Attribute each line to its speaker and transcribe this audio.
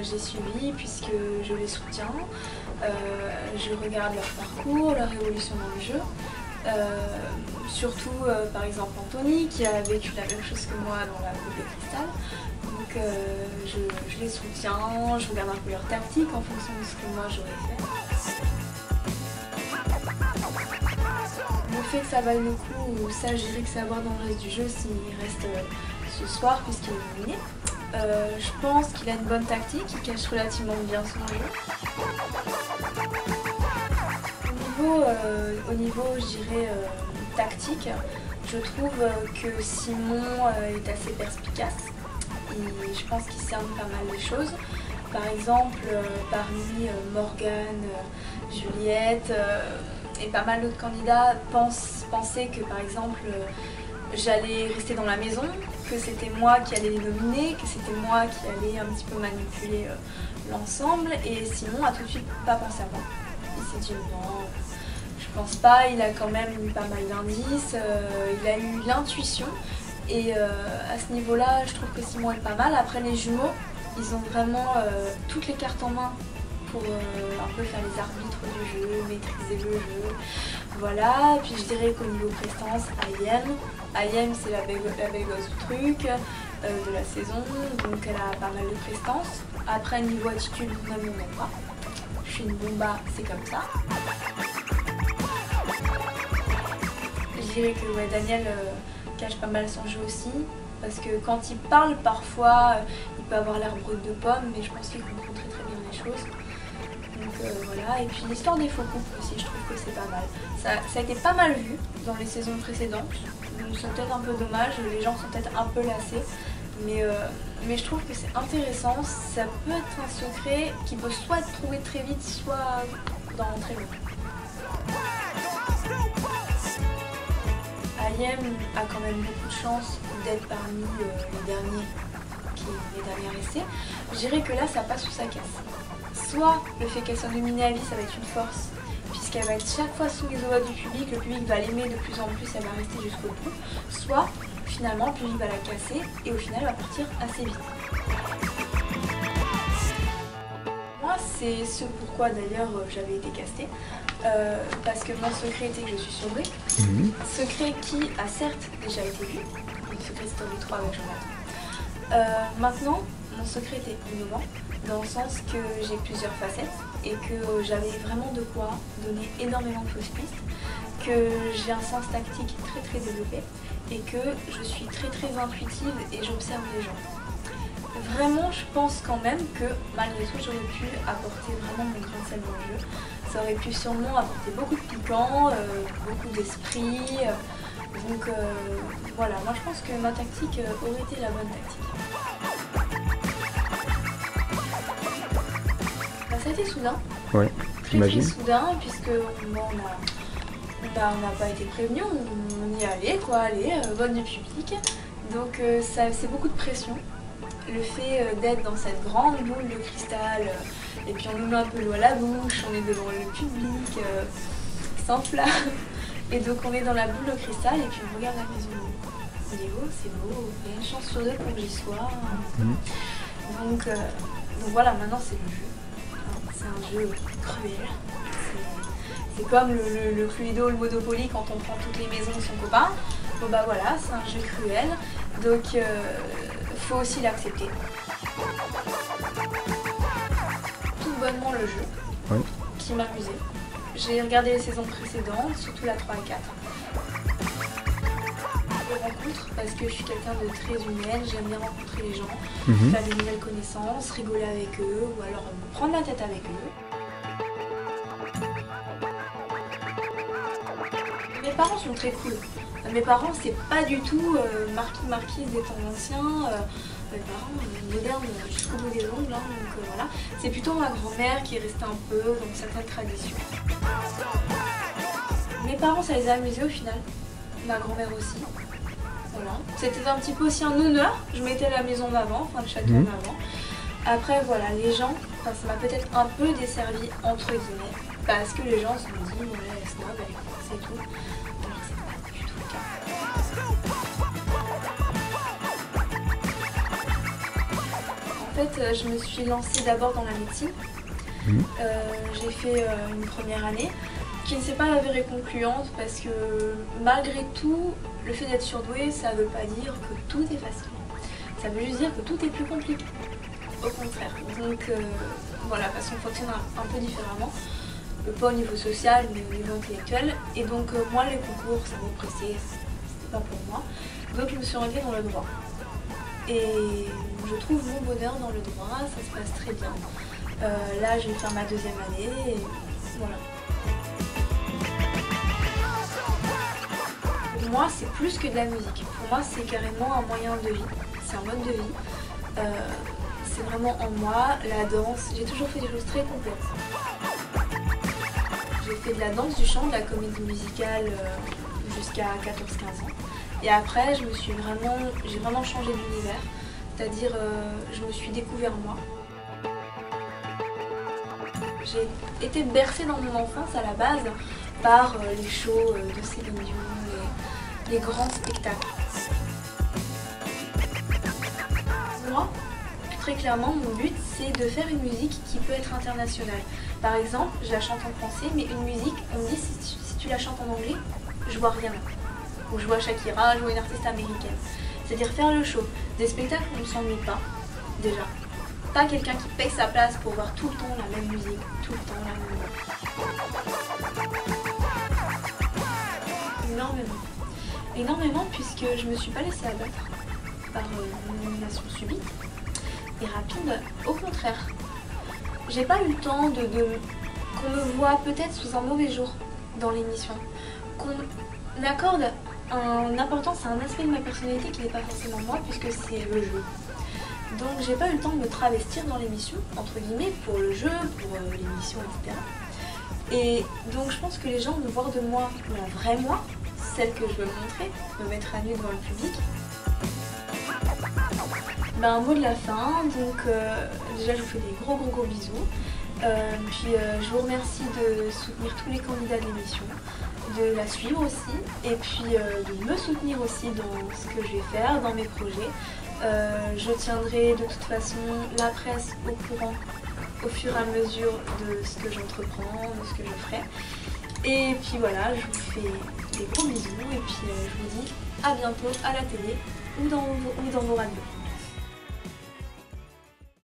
Speaker 1: je les suis puisque je les soutiens, je regarde leur parcours, leur évolution dans le jeu. Surtout par exemple Anthony qui a vécu la même chose que moi dans la boule de cristal. Donc je les soutiens, je regarde un peu leur tactique en fonction de ce que moi j'aurais fait. Le fait que ça vaille le coup, ça je dirais que c'est à voir dans le reste du jeu s'il reste ce soir puisqu'il est éliminé. Je pense qu'il a une bonne tactique, il cache relativement bien son jeu. Au niveau je dirais, tactique, je trouve que Simon est assez perspicace et je pense qu'il cerne pas mal les choses. Par exemple, parmi Morgane, Juliette et pas mal d'autres candidats pensaient que par exemple j'allais rester dans la maison, que c'était moi qui allais les nominer, que c'était moi qui allais un petit peu manipuler l'ensemble et Simon a tout de suite pas pensé à moi. Il s'est dit non, je pense pas, il a quand même eu pas mal d'indices, il a eu l'intuition et à ce niveau-là je trouve que Simon est pas mal. Après les jumeaux, ils ont vraiment toutes les cartes en main pour un peu faire les arbitres du jeu, maîtriser le jeu. Voilà, puis je dirais qu'au niveau prestance, Ayem c'est la belle gosse du truc, de la saison, donc elle a pas mal de prestance. Après niveau attitude, même on n'aime pas. Je suis une bomba, c'est comme ça. Je dirais que ouais, Daniel cache pas mal son jeu aussi, parce que quand il parle parfois, il peut avoir l'air brut de pomme, mais je pense qu'il comprend très bien les choses. Donc voilà, et puis l'histoire des faux couples aussi, je trouve que c'est pas mal. Ça a été pas mal vu dans les saisons précédentes, donc c'est peut-être un peu dommage, les gens sont peut-être un peu lassés, mais je trouve que c'est intéressant, ça peut être un secret qui peut soit être trouvé très vite, soit dans très longtemps. Ayem a quand même beaucoup de chance d'être parmi les derniers essais. Je dirais que là ça passe ou ça casse. Soit le fait qu'elle soit nominée à vie, ça va être une force, puisqu'elle va être chaque fois sous les doigts du public, le public va l'aimer de plus en plus, elle va rester jusqu'au bout. Soit finalement le public va la casser et au final elle va partir assez vite. Moi c'est ce pourquoi d'ailleurs j'avais été castée, parce que mon secret était que je suis surbrée. Secret qui a certes déjà été vu, le secret Story 3 avec Jonathan. Maintenant, mon secret était innovant, dans le sens que j'ai plusieurs facettes et que j'avais vraiment de quoi donner énormément de fausses pistes, que j'ai un sens tactique très développé et que je suis très intuitive et j'observe les gens. Vraiment, je pense quand même que malgré tout, j'aurais pu apporter vraiment mon grain de sel dans le jeu. Ça aurait pu sûrement apporter beaucoup de piquant, beaucoup d'esprit. Donc voilà, moi je pense que ma tactique aurait été la bonne tactique. Ça a été soudain.
Speaker 2: Ouais, j'imagine.
Speaker 1: Très soudain, puisque bon, on n'a pas été prévenus, on y allait, quoi, allez, vote du public. Donc c'est beaucoup de pression. Le fait d'être dans cette grande boule de cristal, et puis on nous met un peu l'eau à la bouche, on est devant le public, sans flamme. Et donc on est dans la boule de cristal et puis on regarde la maison. On dit oh c'est beau, il y a une chance sur deux pour que j'y sois. Donc voilà, maintenant c'est le jeu. C'est un jeu cruel. C'est comme le Cluedo, le Monopoly quand on prend toutes les maisons de son copain. Bon bah voilà, c'est un jeu cruel. Donc faut aussi l'accepter. Tout bonnement le jeu, qui m'amusait. J'ai regardé les saisons précédentes, surtout la 3 et 4. Je rencontre parce que je suis quelqu'un de très humaine, j'aime bien rencontrer les gens, faire des nouvelles connaissances, rigoler avec eux ou alors me prendre la tête avec eux. Mes parents sont très cool. Mes parents, c'est pas du tout marquise des temps anciens. Mes parents modernes jusqu'au bout des ongles, hein, donc voilà. C'est plutôt ma grand-mère qui est restée un peu dans certaines traditions. Mes parents, ça les a amusés au final. Ma grand-mère aussi. Voilà. C'était un petit peu aussi un honneur. Je mettais la maison en avant, enfin le château en avant. Après, voilà, les gens, ça m'a peut-être un peu desservi entre guillemets, parce que les gens se sont dit, ouais, elle est snob, elle est quoi, c'est tout. Alors c'est pas du tout le cas. En fait, je me suis lancée d'abord dans la médecine. J'ai fait une première année qui ne s'est pas avérée concluante parce que malgré tout, le fait d'être surdoué, ça ne veut pas dire que tout est facile. Ça veut juste dire que tout est plus compliqué. Au contraire. Donc voilà, parce qu'on fonctionne un peu différemment. Pas au niveau social, mais au niveau intellectuel. Et donc moi, les concours, ça me pressait, c'était pas pour moi. Donc je me suis orientée dans le droit. Et je trouve mon bonheur dans le droit, ça se passe très bien. Là, je vais faire ma deuxième année et voilà. Pour moi, c'est plus que de la musique. Pour moi, c'est carrément un moyen de vie. C'est un mode de vie. C'est vraiment en moi, la danse. J'ai toujours fait des choses très complexes. J'ai fait de la danse, du chant, de la comédie musicale jusqu'à 14-15 ans. Et après, j'ai vraiment changé d'univers. C'est-à-dire, je me suis découvert moi. J'ai été bercée dans mon enfance à la base par les shows de Céline Dion, les grands spectacles. Moi, très clairement, mon but, c'est de faire une musique qui peut être internationale. Par exemple, je la chante en français, mais une musique, on me dit si tu la chantes en anglais, je vois rien. Ou je vois Shakira, je vois une artiste américaine. C'est-à-dire faire le show. Des spectacles où on ne s'ennuie pas, déjà. Pas quelqu'un qui paye sa place pour voir tout le temps la même musique, tout le temps la même musique. Énormément. Énormément, puisque je me suis pas laissée abattre par une nomination subite et rapide. Au contraire, j'ai pas eu le temps qu'on me voit peut-être sous un mauvais jour dans l'émission. Qu'on accorde une importance à un aspect de ma personnalité qui n'est pas forcément moi, puisque c'est le jeu. Donc j'ai pas eu le temps de me travestir dans l'émission, entre guillemets, pour le jeu, pour l'émission, etc. Et donc je pense que les gens vont voir de moi la vraie moi, celle que je veux montrer, me mettre à nu devant le public. Un mot de la fin, donc déjà je vous fais des gros bisous. Puis je vous remercie de soutenir tous les candidats de l'émission, de la suivre aussi, et puis de me soutenir aussi dans ce que je vais faire, dans mes projets. Je tiendrai de toute façon la presse au courant au fur et à mesure de ce que j'entreprends, de ce que je ferai. Et puis voilà, je vous fais des gros bisous et puis je vous dis à bientôt à la télé ou dans vos radios.